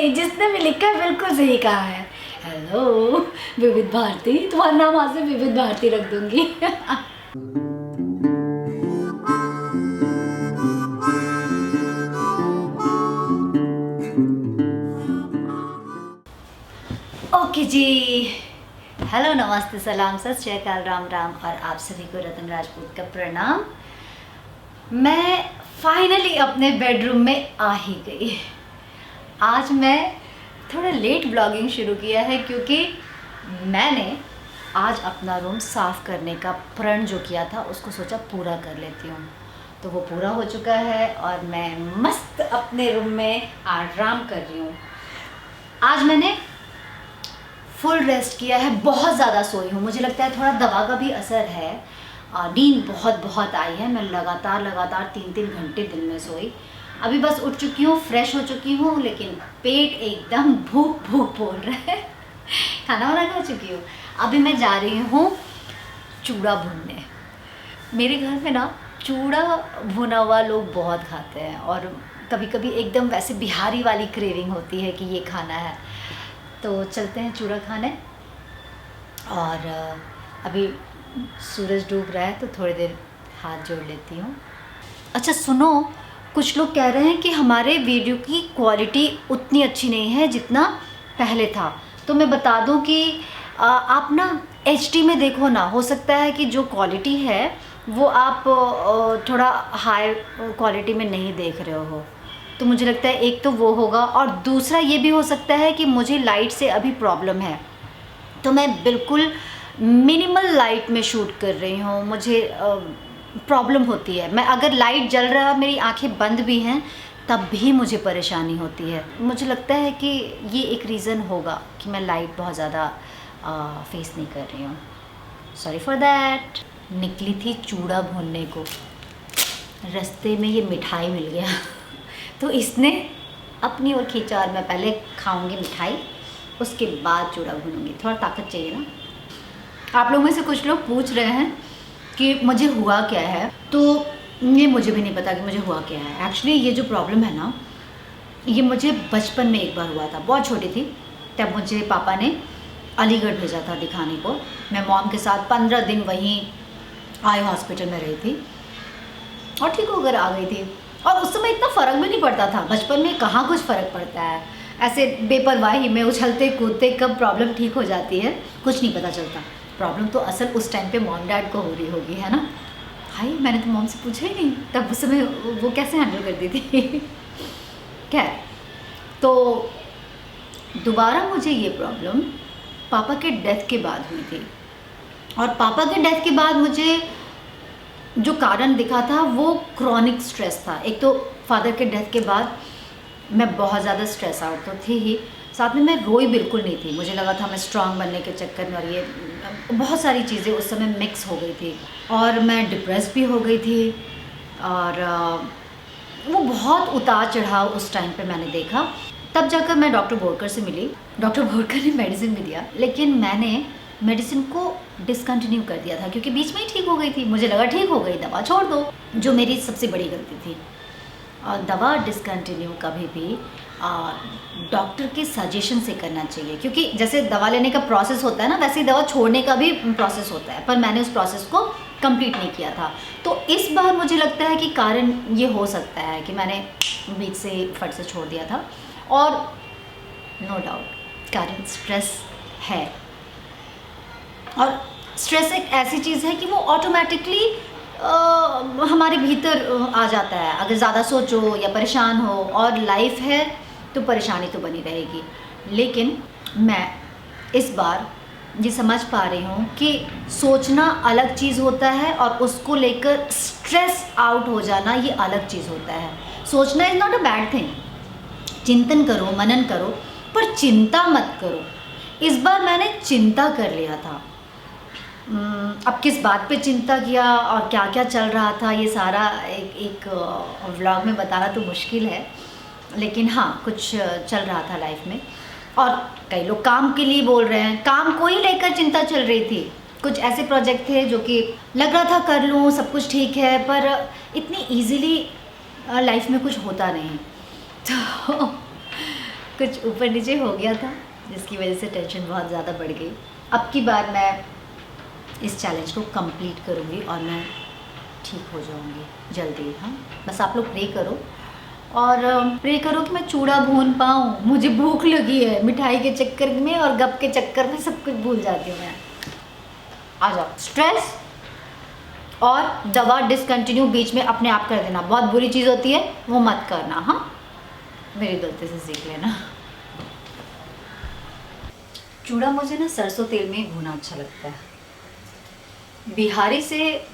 सही, जिसने भी लिखा है बिल्कुल सही कहा है। हेलो विविध भारती, तुम्हारा नाम आज से विविध भारती रख दूंगी। ओके जी, हेलो नमस्ते सलाम सत श्री अकाल राम राम और आप सभी को रतन राजपूत का प्रणाम। मैं फाइनली अपने बेडरूम में आ ही गई। आज मैं थोड़ा लेट ब्लॉगिंग शुरू किया है क्योंकि मैंने आज अपना रूम साफ़ करने का प्रण जो किया था उसको सोचा पूरा कर लेती हूँ। तो वो पूरा हो चुका है और मैं मस्त अपने रूम में आराम कर रही हूँ। आज मैंने फुल रेस्ट किया है, बहुत ज़्यादा सोई हूँ। मुझे लगता है थोड़ा दवा का भी असर है। नींद बहुत आई है। मैं लगातार 3 घंटे दिन में सोई। अभी बस उठ चुकी हूँ, फ्रेश हो चुकी हूँ, लेकिन पेट एकदम भूख बोल रहा है। खाना वाना खा चुकी हूँ। अभी मैं जा रही हूँ चूड़ा भूनने। मेरे घर में ना चूड़ा भुना हुआ लोग बहुत खाते हैं और कभी कभी एकदम वैसे बिहारी वाली क्रेविंग होती है कि ये खाना है। तो चलते हैं चूड़ा खाने। और अभी सूरज डूब रहा है तो थोड़ी देर हाथ जोड़ लेती हूँ। अच्छा सुनो, कुछ लोग कह रहे हैं कि हमारे वीडियो की क्वालिटी उतनी अच्छी नहीं है जितना पहले था। तो मैं बता दूं कि आप ना HD में देखो ना, हो सकता है कि जो क्वालिटी है वो आप थोड़ा हाई क्वालिटी में नहीं देख रहे हो। तो मुझे लगता है एक तो वो होगा और दूसरा ये भी हो सकता है कि मुझे लाइट से अभी प्रॉब्लम है। तो मैं बिल्कुल मिनिमल लाइट में शूट कर रही हूँ। मुझे प्रॉब्लम होती है। मैं अगर लाइट जल रहा, मेरी आंखें बंद भी हैं, तब भी मुझे परेशानी होती है। मुझे लगता है कि ये एक रीज़न होगा कि मैं लाइट बहुत ज़्यादा फेस नहीं कर रही हूँ। Sorry for that. निकली थी चूड़ा भूनने को, रास्ते में ये मिठाई मिल गया। तो इसने अपनी ओर खींचा और मैं पहले खाऊंगी मिठाई, उसके बाद चूड़ा भूनूंगी। थोड़ा ताकत चाहिए ना। आप लोगों में से कुछ लोग पूछ रहे हैं कि मुझे हुआ क्या है, तो ये मुझे भी नहीं पता कि मुझे हुआ क्या है। एक्चुअली ये जो प्रॉब्लम है ना, ये मुझे बचपन में एक बार हुआ था। बहुत छोटी थी तब मुझे पापा ने अलीगढ़ भेजा था दिखाने को। मैं मॉम के साथ 15 दिन वहीं आई हॉस्पिटल में रही थी और ठीक होकर आ गई थी। और उस समय इतना फ़र्क भी नहीं पड़ता था। बचपन में कहाँ कुछ फ़र्क पड़ता है, ऐसे बेपरवाही में उछलते कूदते कब प्रॉब्लम ठीक हो जाती है कुछ नहीं पता चलता। प्रॉब्लम तो असल उस टाइम पे मॉम डैड को हो रही होगी, है ना। हाय, मैंने तो मॉम से पूछा ही नहीं तब उस समय वो कैसे हैंडल करती थी। खैर, तो दोबारा मुझे ये प्रॉब्लम पापा के डेथ के बाद हुई थी। और पापा के डेथ के बाद मुझे जो कारण दिखा था वो क्रॉनिक स्ट्रेस था। एक तो फादर के डेथ के बाद मैं बहुत ज़्यादा स्ट्रेस आउट तो थी ही, साथ में मैं रोई बिल्कुल नहीं थी। मुझे लगा था मैं स्ट्रांग बनने के चक्कर में, और ये बहुत सारी चीज़ें उस समय मिक्स हो गई थी और मैं डिप्रेस भी हो गई थी। और वो बहुत उतार चढ़ाव उस टाइम पे मैंने देखा। तब जाकर मैं डॉक्टर बोरकर से मिली। डॉक्टर बोरकर ने मेडिसिन भी दिया, लेकिन मैंने मेडिसिन को डिसकंटिन्यू कर दिया था क्योंकि बीच में ही ठीक हो गई थी। मुझे लगा ठीक हो गई, दवा छोड़ दो, जो मेरी सबसे बड़ी गलती थी। और दवा डिसकंटिन्यू कभी भी डॉक्टर के सजेशन से करना चाहिए, क्योंकि जैसे दवा लेने का प्रोसेस होता है ना, वैसे ही दवा छोड़ने का भी प्रोसेस होता है। पर मैंने उस प्रोसेस को कंप्लीट नहीं किया था। तो इस बार मुझे लगता है कि कारण ये हो सकता है कि मैंने बीच से फट से छोड़ दिया था। और नो डाउट कारण स्ट्रेस है। और स्ट्रेस एक ऐसी चीज़ है कि वो ऑटोमेटिकली हमारे भीतर आ जाता है। अगर ज़्यादा सोचो या परेशान हो, और लाइफ है तो परेशानी तो बनी रहेगी। लेकिन मैं इस बार ये समझ पा रही हूँ कि सोचना अलग चीज़ होता है और उसको लेकर स्ट्रेस आउट हो जाना ये अलग चीज़ होता है। सोचना is not a bad thing. चिंतन करो, मनन करो, पर चिंता मत करो। इस बार मैंने चिंता कर लिया था। अब किस बात पे चिंता किया और क्या क्या चल रहा था, ये सारा एक व्लॉग में बताना तो मुश्किल है। लेकिन हाँ, कुछ चल रहा था लाइफ में। और कई लोग काम के लिए बोल रहे हैं, काम को ही लेकर चिंता चल रही थी। कुछ ऐसे प्रोजेक्ट थे जो कि लग रहा था कर लूँ, सब कुछ ठीक है, पर इतनी इजीली लाइफ में कुछ होता नहीं। तो कुछ ऊपर नीचे हो गया था, जिसकी वजह से टेंशन बहुत ज़्यादा बढ़ गई। अब की बार मैं इस चैलेंज को कंप्लीट करूँगी और मैं ठीक हो जाऊँगी जल्दी। हाँ, बस आप लोग प्रे करो और प्रे करो कि मैं चूड़ा भून पाऊँ। मुझे भूख लगी है, मिठाई के चक्कर में और गप के चक्कर में सब कुछ भूल जाती हूँ मैं। आ जाओ। स्ट्रेस और दवा डिसकंटिन्यू बीच में अपने आप कर देना बहुत बुरी चीज़ होती है, वो मत करना। हाँ, मेरी गलती से सीख लेना। चूड़ा मुझे ना सरसों तेल में ही भूना अच्छा लगता है। बिहारी से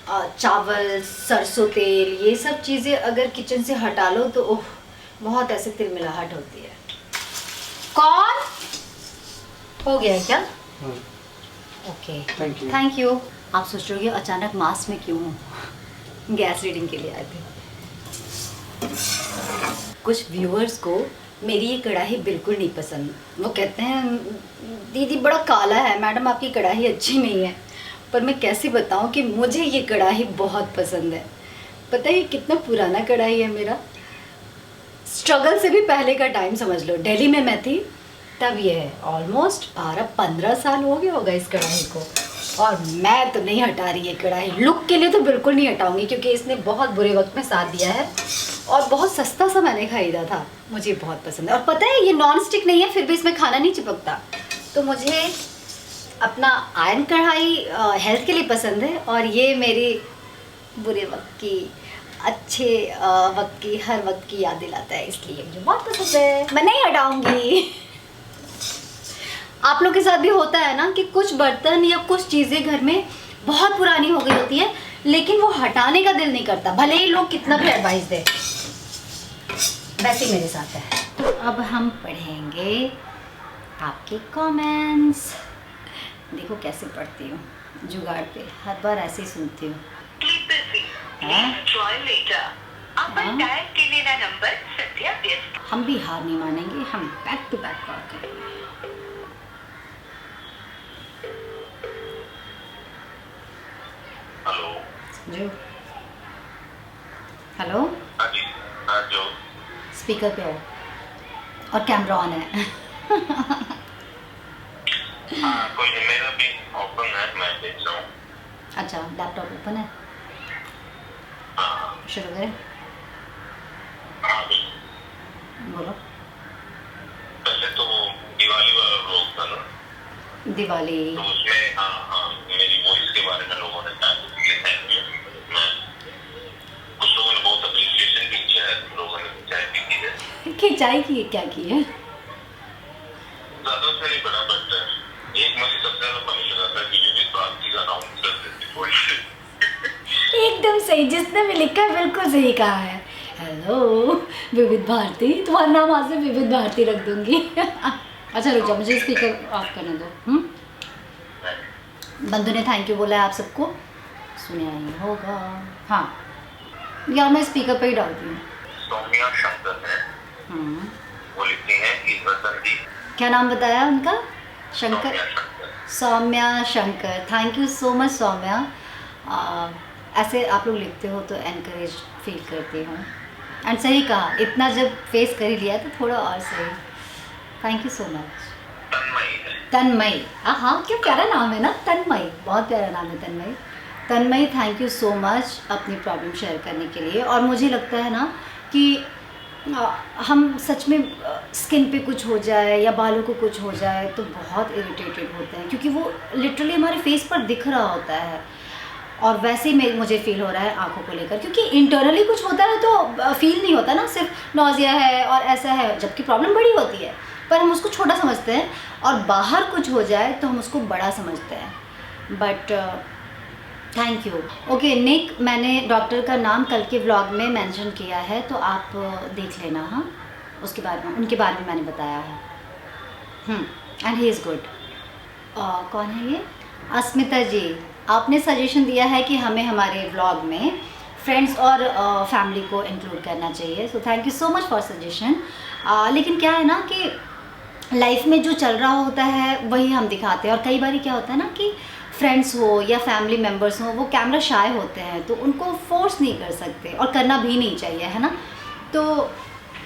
चावल, सरसों तेल, ये सब चीज़ें अगर किचन से हटा लो तो ओह, बहुत ऐसे तिलमिलाहट होती है। कौन हो गया है क्या? Okay, thank you. आप सोच रहे हो अचानक मास्क में क्यों हूँ? गैस रीडिंग के लिए आए थे। कुछ व्यूअर्स को मेरी ये कढ़ाई बिल्कुल नहीं पसंद। वो कहते हैं दीदी बड़ा काला है, मैडम आपकी कढ़ाई अच्छी नहीं है। पर मैं कैसे बताऊं कि मुझे ये कढ़ाई बहुत पसंद है। पता है ये कितना पुराना कढ़ाई है मेरा, स्ट्रगल से भी पहले का टाइम समझ लो। दिल्ली में मैं थी तब ये है, ऑलमोस्ट 12-15 साल हो गया होगा इस कढ़ाई को। और मैं तो नहीं हटा रही है कढ़ाई, लुक के लिए तो बिल्कुल नहीं हटाऊंगी, क्योंकि इसने बहुत बुरे वक्त में साथ दिया है और बहुत सस्ता सा मैंने खरीदा था। मुझे बहुत पसंद है और पता है ये नॉन स्टिक नहीं है, फिर भी इसमें खाना नहीं चिपकता। तो मुझे अपना आयरन कढ़ाई हेल्थ के लिए पसंद है और ये मेरी बुरे वक्त की, अच्छे वक्त की, हर वक्त की याद दिलाता है, इसलिए मुझे बहुत पसंद है। मैं नहीं हटाऊंगी। आप लोग के साथ भी होता है ना कि कुछ बर्तन या कुछ चीज़ें घर में बहुत पुरानी हो गई होती है, लेकिन वो हटाने का दिल नहीं करता, भले ही लोग कितना भी एडवाइस दे। वैसे ही मेरे साथ है। तो अब हम पढ़ेंगे आपके कमेंट्स। देखो कैसे पढ़ती हूँ, जुगाड़ पे हर बार ऐसे ही सुनती हूँ। हम भी हार नहीं मानेंगे, हम बैक टू बैक कॉल करेंगे। हेलो हेलो, स्पीकर पे हो और कैमरा ऑन है। कोई नहीं, मेरा भी ओपन है, मैं देख रहा हूँ। अच्छा, लैपटॉप ओपन है। शुरू करें? बोलो। पहले तो दिवाली वाला व्लॉग था ना, दिवाली, तो उसमें मेरी वॉइस के बारे में लोगों ने कहा, इसलिए थैंक यू। मैं कुछ लोगों ने बहुत अप्रिशिएशन भी किया है, लोगों ने चाय भी की है। खिंचाई की क्या की है? ज्यादा से नहीं बड़ा, बट एक मुझे सबसे ज्यादा फनी लगा था कि विविध भारती का अनाउंसर जैसी वॉइस। एकदम सही, जिसने भी लिखा है बिल्कुल सही कहा है। हेलो विविध भारती, तुम्हारा नाम आज से विविध भारती रख दूंगी। अच्छा रुक जाओ, मुझे स्पीकर ऑफ करने दो। बंधु ने थैंक यू बोला है आप सबको, सुना ही होगा। हाँ यार, मैं स्पीकर पे ही डालती हूँ। सौम्या शंकर है, वो लिखती हैं कि वसंती। क्या नाम बताया उनका? Shankar, Saumya Shankar. Thank you so much Saumya. ऐसे आप लोग लिखते हो तो एनकरेज फील करती हूँ। एंड सही कहा, इतना जब फेस कर ही लिया तो थोड़ा और सही। Thank you so much. Tanmayi, हाँ क्या प्यारा नाम है ना, तन्मयी, बहुत प्यारा नाम है Tanmayi. Tanmayi thank you so much अपनी प्रॉब्लम शेयर करने के लिए। और मुझे लगता है ना कि हम सच में स्किन पे कुछ हो जाए या बालों को कुछ हो जाए तो बहुत इरिटेटेड होते हैं, क्योंकि वो लिटरली हमारे फेस पर दिख रहा होता है। और वैसे ही मुझे फील हो रहा है आंखों को लेकर, क्योंकि इंटरनली कुछ होता है तो फील नहीं होता ना, सिर्फ नौजिया है और ऐसा है, जबकि प्रॉब्लम बड़ी होती है पर हम उसको छोटा समझते हैं, और बाहर कुछ हो जाए तो हम उसको बड़ा समझते हैं। But thank you. ओके निक, मैंने डॉक्टर का नाम कल के व्लॉग में मेंशन किया है, तो आप देख लेना। हाँ, उसके बारे में, उनके बारे में मैंने बताया है। And he is good. कौन है ये? अस्मिता जी, आपने सजेशन दिया है कि हमें हमारे व्लॉग में फ्रेंड्स और फैमिली को इंक्लूड करना चाहिए, so thank you so much for suggestion. लेकिन क्या है ना कि लाइफ में जो चल रहा होता है वही हम दिखाते हैं, और कई बार क्या होता है ना कि फ्रेंड्स हो या फैमिली मेम्बर्स हो, वो कैमरा शाय होते हैं तो उनको फोर्स नहीं कर सकते और करना भी नहीं चाहिए, है ना। तो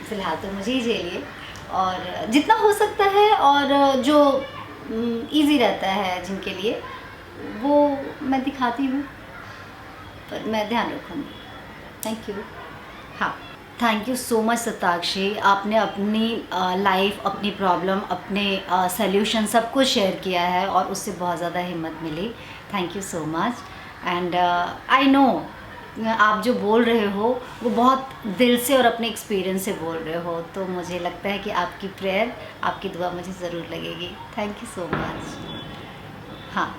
फ़िलहाल तो मुझे ही झेलिए। और जितना हो सकता है और जो इजी रहता है जिनके लिए वो मैं दिखाती हूँ, पर मैं ध्यान रखूँगी। Thank you. हाँ, thank you so much Satakshi, आपने अपनी लाइफ, अपनी प्रॉब्लम, अपने सल्यूशन सब कुछ शेयर किया है और उससे बहुत ज़्यादा हिम्मत मिली। Thank you so much. And I know आप जो बोल रहे हो वो बहुत दिल से और अपने एक्सपीरियंस से बोल रहे हो, तो मुझे लगता है कि आपकी प्रेयर, आपकी दुआ मुझे ज़रूर लगेगी। Thank you so much. हाँ,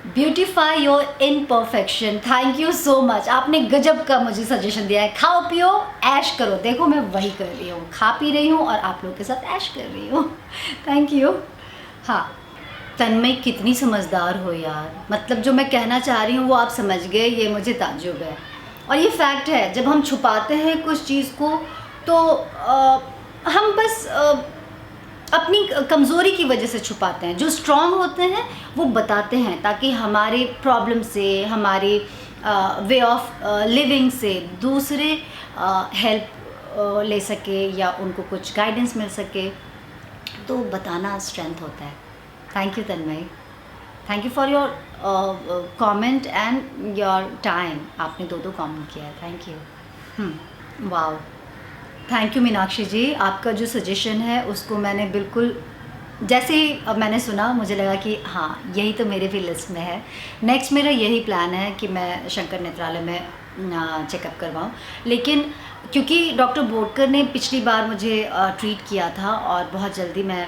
beautify your imperfection. Thank you so much, आपने गजब का मुझे सजेशन दिया है। खाओ पियो ऐश करो, देखो मैं वही कर रही हूँ, खा पी रही हूँ और आप लोगों के साथ ऐश कर रही हूँ। Thank you. हाँ, तन्मय कितनी समझदार हो यार, मतलब जो मैं कहना चाह रही हूँ वो आप समझ गए, ये मुझे ताज्जुब है। और ये फैक्ट है, जब हम छुपाते हैं कुछ चीज़ को तो हम बस अपनी कमज़ोरी की वजह से छुपाते हैं। जो स्ट्रांग होते हैं वो बताते हैं ताकि हमारे प्रॉब्लम से, हमारे वे ऑफ लिविंग से दूसरे हेल्प ले सके या उनको कुछ गाइडेंस मिल सके, तो बताना स्ट्रेंथ होता है। Thank you Tanmay, thank you for your comment and your time. आपने दो कमेंट किया है, thank you. Wow, thank you Meenakshi ji, आपका जो सजेशन है उसको मैंने बिल्कुल, जैसे ही अब मैंने सुना मुझे लगा कि हाँ यही तो मेरे भी लिस्ट में है। नेक्स्ट मेरा यही प्लान है कि मैं शंकर नेत्रालय में चेकअप करवाऊँ, लेकिन क्योंकि डॉक्टर बोडकर ने पिछली बार मुझे ट्रीट किया था और बहुत जल्दी मैं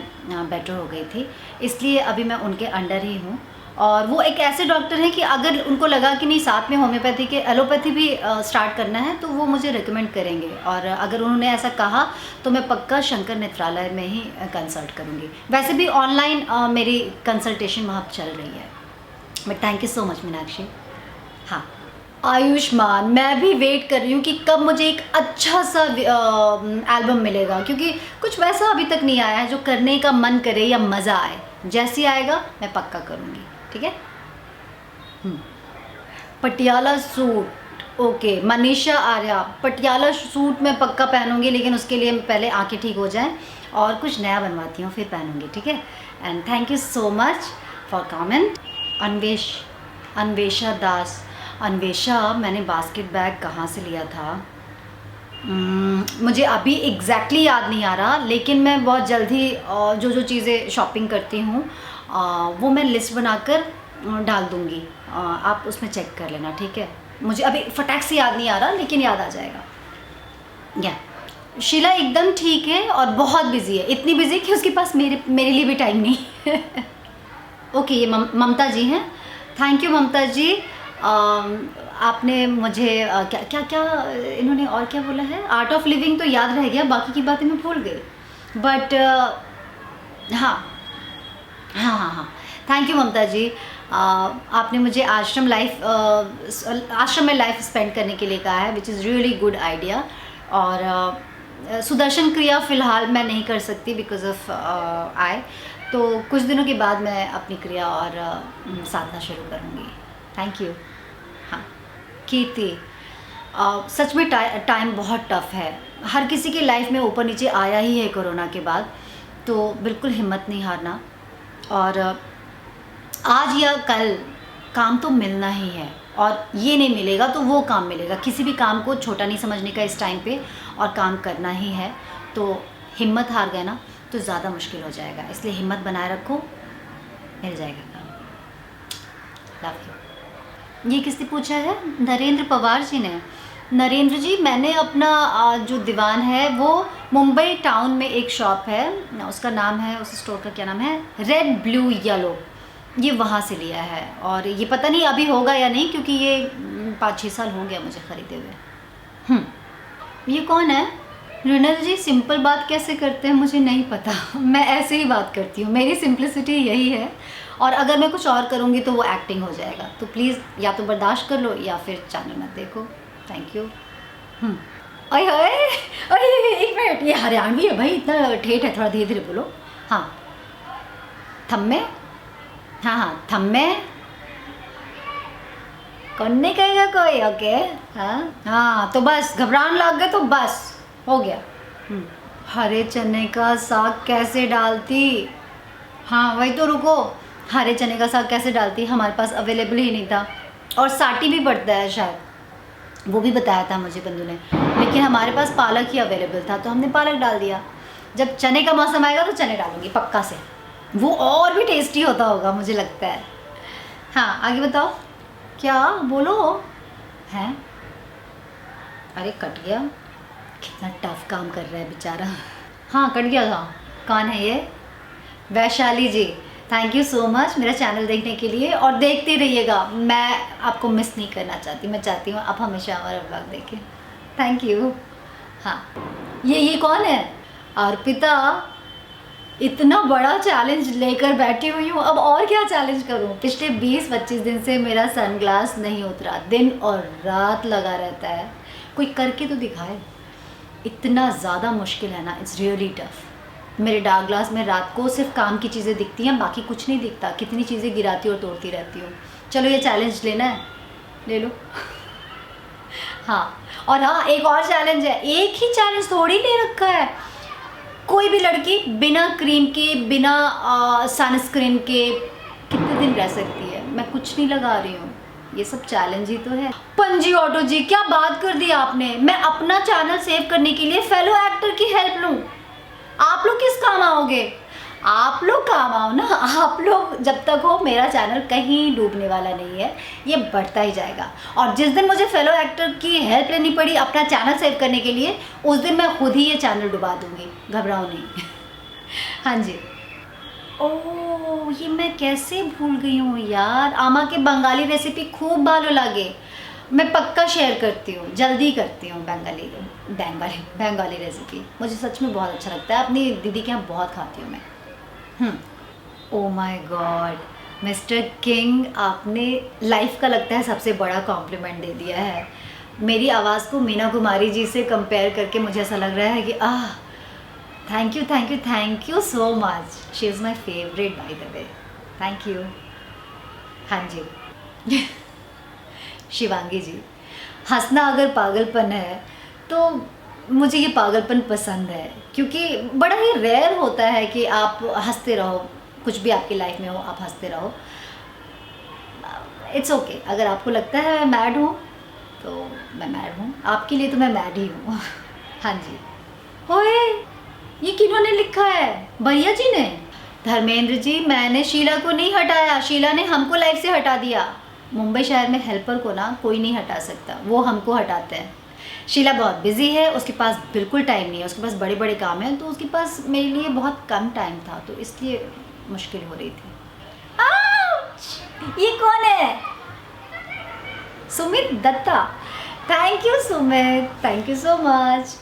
बेटर हो गई थी, इसलिए अभी मैं उनके अंडर ही हूँ। और वो एक ऐसे डॉक्टर हैं कि अगर उनको लगा कि नहीं साथ में होम्योपैथी के एलोपैथी भी स्टार्ट करना है तो वो मुझे रिकमेंड करेंगे, और अगर उन्होंने ऐसा कहा तो मैं पक्का शंकर नेत्रालय में ही कंसल्ट करूँगी। वैसे भी ऑनलाइन मेरी कंसल्टेशन वहाँ चल रही है। But thank you so much Meenakshi. हाँ, आयुष्मान, मैं भी वेट कर रही हूँ कि कब मुझे एक अच्छा सा एल्बम मिलेगा, क्योंकि कुछ वैसा अभी तक नहीं आया है जो करने का मन करे या मज़ा आए। जैसे आएगा मैं पक्का करूँगी, ठीक है। Patiala suit, okay Manisha Arya, Patiala suit मैं पक्का पहनूंगी, लेकिन उसके लिए पहले आंखें ठीक हो जाएं और कुछ नया बनवाती हूँ फिर पहनूंगी, ठीक है। And thank you so much for comment. Anvesha Das, Anvesha मैंने बास्केट बैग कहाँ से लिया था मुझे अभी एग्जैक्टली याद नहीं आ रहा, लेकिन मैं बहुत जल्द ही जो चीज़ें शॉपिंग करती हूँ वो मैं लिस्ट बनाकर डाल दूँगी, आप उसमें चेक कर लेना, ठीक है। मुझे अभी फटाक से याद नहीं आ रहा, लेकिन याद आ जाएगा। या शीला एकदम ठीक है और बहुत बिजी है, इतनी बिजी कि उसके पास मेरे लिए भी टाइम नहीं है। ओके, ये ममता जी हैं। थैंक यू ममता जी। आपने मुझे क्या इन्होंने और क्या बोला है, आर्ट ऑफ लिविंग तो याद रह गया, बाकी की बातें मैं भूल गई। बट हाँ, थैंक यू ममता जी। आपने मुझे आश्रम में लाइफ स्पेंड करने के लिए कहा है, which is really good idea. और सुदर्शन क्रिया फ़िलहाल मैं नहीं कर सकती बिकॉज ऑफ आई, तो कुछ दिनों के बाद मैं अपनी क्रिया और साधना शुरू करूँगी। Thank you. हाँ, कीर्ति, सच में टाइम बहुत टफ़ है, हर किसी की लाइफ में ऊपर नीचे आया ही है कोरोना के बाद, तो बिल्कुल हिम्मत नहीं हारना, और आज या कल काम तो मिलना ही है, और ये नहीं मिलेगा तो वो काम मिलेगा। किसी भी काम को छोटा नहीं समझने का इस टाइम पे, और काम करना ही है। तो हिम्मत हार गए ना तो ज़्यादा मुश्किल हो जाएगा, इसलिए हिम्मत बनाए रखो, मिल जाएगा काम। Love you. ये किसने पूछा है? नरेंद्र पवार जी ने। नरेंद्र जी, मैंने अपना जो दीवान है वो मुंबई टाउन में एक शॉप है, उसका नाम है, उस स्टोर का क्या नाम है, रेड ब्लू येलो, ये वहाँ से लिया है। और ये पता नहीं अभी होगा या नहीं, क्योंकि ये 5-6 साल हो गया मुझे ख़रीदे हुए। ये कौन है? रुनल जी, सिंपल बात कैसे करते हैं मुझे नहीं पता, मैं ऐसे ही बात करती हूँ, मेरी सिंप्लिसिटी यही है, और अगर मैं कुछ और करूँगी तो वो एक्टिंग हो जाएगा, तो प्लीज़ या तो बर्दाश्त कर लो या फिर चैनल मत देखो। Thank you. अरे एक मिनट, ये हरियाणवी है भाई, इतना ठेठ है, थोड़ा धीरे धीरे बोलो। हाँ, थम्मे, हाँ थम्मे, कौन नहीं कहेगा कोई, ओके। हाँ, तो बस घबराने लग गए तो बस हो गया। हरे चने का साग कैसे डालती? हाँ वही तो, रुको। हरे चने का साग कैसे डालती, हमारे पास अवेलेबल ही नहीं था, और साठी भी पड़ता है शायद, वो भी बताया था मुझे बंधु ने, लेकिन हमारे पास पालक ही अवेलेबल था तो हमने पालक डाल दिया। जब चने का मौसम आएगा तो चने डालूंगी पक्का से, वो और भी टेस्टी होता होगा मुझे लगता है। हाँ आगे बताओ, क्या बोलो हैं? अरे कट गया, कितना टफ काम कर रहा है बेचारा। हाँ कट गया था। कौन है ये? वैशाली जी, थैंक यू सो मच मेरा चैनल देखने के लिए, और देखते रहिएगा, मैं आपको मिस नहीं करना चाहती, मैं चाहती हूँ आप हमेशा हमारा ब्लॉग देखें। Thank you. हाँ ये कौन है? अर्पिता, इतना बड़ा चैलेंज लेकर बैठी हुई हूँ, अब और क्या चैलेंज करूँ? पिछले 20-25 दिन से मेरा सनग्लास नहीं उतरा, दिन और रात लगा रहता है, कोई करके तो दिखाए। इतना ज़्यादा मुश्किल है ना, इट्स रियली टफ। मेरे डार्क ग्लास में रात को सिर्फ काम की चीज़ें दिखती हैं, बाकी कुछ नहीं दिखता, कितनी चीज़ें गिराती और तोड़ती रहती हूँ। चलो ये चैलेंज लेना है, ले लो। हाँ, और हाँ एक और चैलेंज है, एक ही चैलेंज थोड़ी ले रखा है। कोई भी लड़की बिना क्रीम के, बिना सनस्क्रीन के कितने दिन रह सकती है? मैं कुछ नहीं लगा रही हूँ, ये सब चैलेंज ही तो है। पंजी ऑटो जी, क्या बात कर दी आपने, मैं अपना चैनल सेव करने के लिए फेलो एक्टर की हेल्प लूँ? आप लोग किस काम आओगे? आप लोग काम आओ ना, आप लोग जब तक हो मेरा चैनल कहीं डूबने वाला नहीं है, ये बढ़ता ही जाएगा। और जिस दिन मुझे फेलो एक्टर की हेल्प लेनी पड़ी अपना चैनल सेव करने के लिए, उस दिन मैं खुद ही ये चैनल डुबा दूंगी, घबराओ नहीं। हाँ जी। ओह ये मैं कैसे भूल गई हूँ यार, आमा के बंगाली रेसिपी खूब भालो लागे, मैं पक्का शेयर करती हूँ, जल्दी करती हूँ। बंगाली रेसिपी मुझे सच में बहुत अच्छा लगता है, अपनी दीदी के यहाँ बहुत खाती हूँ मैं। Oh my God mister king, आपने लाइफ का लगता है सबसे बड़ा कॉम्प्लीमेंट दे दिया है। मेरी आवाज़ को मीना कुमारी जी से कंपेयर करके मुझे ऐसा लग रहा है कि thank you so much, she is my favourite by the way, thank you. हाँ जी। शिवांगी जी, हंसना अगर पागलपन है तो मुझे ये पागलपन पसंद है, क्योंकि बड़ा ही रेयर होता है कि आप हंसते रहो, कुछ भी आपकी लाइफ में हो आप हंसते रहो। इट्स ओके, अगर आपको लगता है मैं मैड हूँ तो मैं मैड हूँ, आपके लिए तो मैं मैड ही हूँ। हाँ जी। ओए ये किन्होंने लिखा है? भैया जी ने? धर्मेंद्र जी, मैंने शीला को नहीं हटाया, शीला ने हमको लाइफ से हटा दिया। मुंबई शहर में हेल्पर को ना कोई नहीं हटा सकता, वो हमको हटाते हैं। शीला बहुत बिजी है, उसके पास बिल्कुल टाइम नहीं है, उसके पास बड़े बड़े काम हैं, तो उसके पास मेरे लिए बहुत कम टाइम था, तो इसलिए मुश्किल हो रही थी। आउच! ये कौन है? Sumit Dutta, thank you Sumit, thank you so much.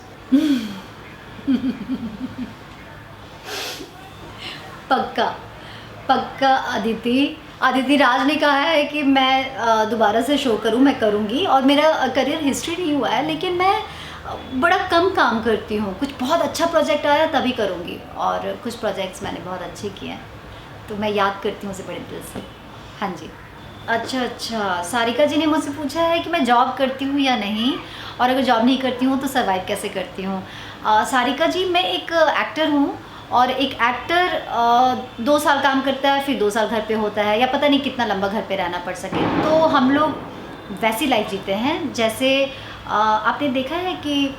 पक्का अदिति राज ने कहा है कि मैं दोबारा से शो करूं, मैं करूंगी, और मेरा करियर हिस्ट्री नहीं हुआ है, लेकिन मैं बड़ा कम काम करती हूँ, कुछ बहुत अच्छा प्रोजेक्ट आया तभी करूँगी, और कुछ प्रोजेक्ट्स मैंने बहुत अच्छे किए हैं तो मैं याद करती हूँ उसे बड़े दिल से। हाँ जी। अच्छा, सारिका जी ने मुझसे पूछा है कि मैं जॉब करती हूँ या नहीं, और अगर जॉब नहीं करती हूँ तो सर्वाइव कैसे करती हूँ। सारिका जी, मैं एक एक्टर हूँ, और एक एक्टर 2 साल काम करता है, फिर 2 साल घर पे होता है, या पता नहीं कितना लंबा घर पे रहना पड़ सके, तो हम लोग वैसी लाइफ जीते हैं जैसे आपने देखा है कि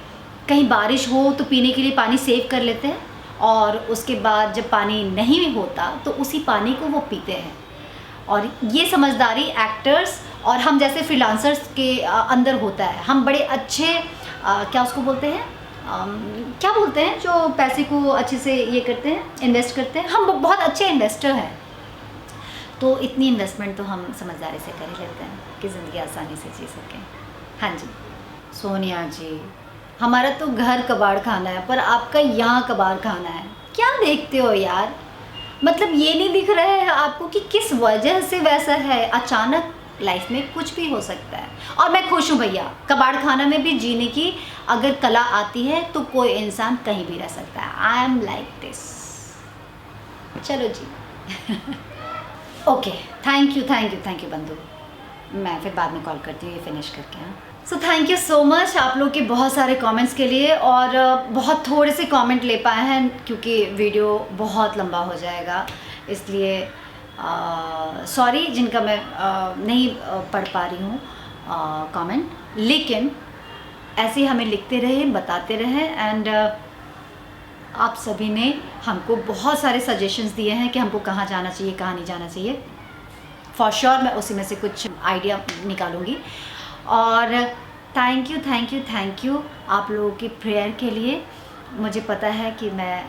कहीं बारिश हो तो पीने के लिए पानी सेव कर लेते हैं, और उसके बाद जब पानी नहीं होता तो उसी पानी को वो पीते हैं। और ये समझदारी एक्टर्स और हम जैसे फ्रीलांसर्स के अंदर होता है। हम बड़े अच्छे क्या उसको बोलते हैं, क्या बोलते हैं जो पैसे को अच्छे से ये करते हैं, इन्वेस्ट करते हैं, हम बहुत अच्छे इन्वेस्टर हैं। तो इतनी इन्वेस्टमेंट तो हम समझदारी से कर ही लेते हैं कि ज़िंदगी आसानी से जी सकें। हाँ जी। सोनिया जी, हमारा तो घर कबाड़ खाना है, पर आपका यहाँ कबाड़ खाना है, क्या देखते हो यार? मतलब ये नहीं दिख रहा है आपको कि किस वजह से वैसा है? अचानक लाइफ में कुछ भी हो सकता है, और मैं खुश हूँ भैया, कबाड़ खाना में भी जीने की अगर कला आती है तो कोई इंसान कहीं भी रह सकता है। I am like this. चलो जी। ओके, थैंक यू बंधु, मैं फिर बाद में कॉल करती हूँ ये फिनिश करके। हाँ। So thank you so much आप लोग के बहुत सारे कमेंट्स के लिए, और बहुत थोड़े से कमेंट ले पाए हैं क्योंकि वीडियो बहुत लंबा हो जाएगा, इसलिए सॉरी जिनका मैं नहीं पढ़ पा रही हूँ कमेंट, लेकिन ऐसे ही हमें लिखते रहे, बताते रहे। एंड आप सभी ने हमको बहुत सारे सजेशंस दिए हैं कि हमको कहाँ जाना चाहिए, कहाँ नहीं जाना चाहिए। फॉर श्योर मैं उसी में से कुछ आइडिया निकालूंगी। और thank you thank you thank you आप लोगों की प्रेयर के लिए। मुझे पता है कि मैं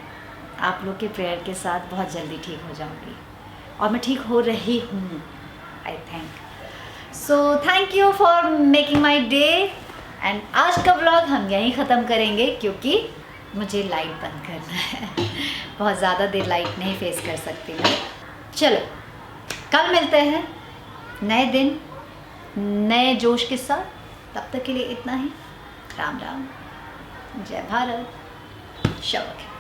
आप लोग के प्रेयर के साथ बहुत जल्दी ठीक हो जाऊंगी, और मैं ठीक हो रही हूँ I think. So thank you for making my day. And आज का व्लॉग हम यहीं ख़त्म करेंगे क्योंकि मुझे लाइट बंद करना है। बहुत ज़्यादा देर लाइट नहीं फेस कर सकती मैं। चलो कल मिलते हैं नए दिन नए जोश के साथ। तब तक के लिए इतना ही। राम राम, जय भारत, शब्द।